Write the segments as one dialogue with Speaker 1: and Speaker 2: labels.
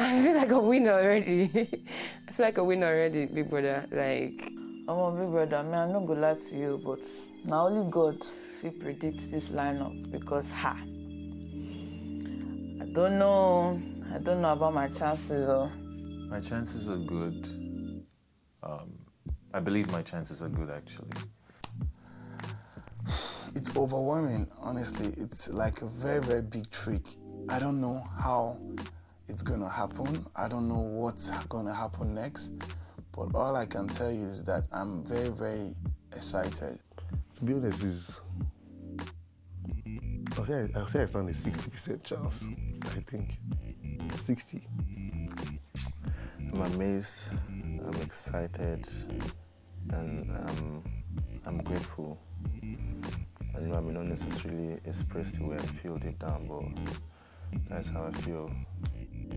Speaker 1: I feel like a win already. I feel like a win already, Big Brother. Like,
Speaker 2: I'm a Big Brother. Man, I'm not gonna lie to you, but now only God predicts this lineup because I don't know about my chances.
Speaker 3: My chances are good. I believe my chances are good, actually.
Speaker 4: It's overwhelming, honestly. It's like a very, very big trick. I don't know how it's gonna happen. I don't know what's gonna happen next. But all I can tell you is that I'm very, very excited.
Speaker 5: To be honest, I'll say it's only a 60% chance, I think. 60.
Speaker 6: I'm amazed, I'm excited, and I'm grateful. I know I may not necessarily express the way I feel deep down, but that's how I feel.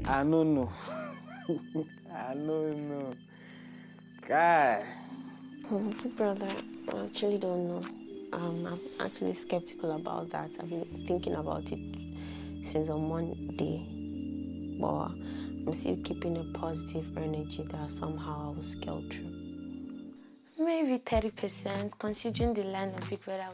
Speaker 4: I don't know. I don't know. God.
Speaker 7: Brother, I actually don't know. I'm actually skeptical about that. I've been thinking about it since on Monday. But I'm still keeping a positive energy that somehow I will scale through. Maybe 30%, considering the line of Big Brother.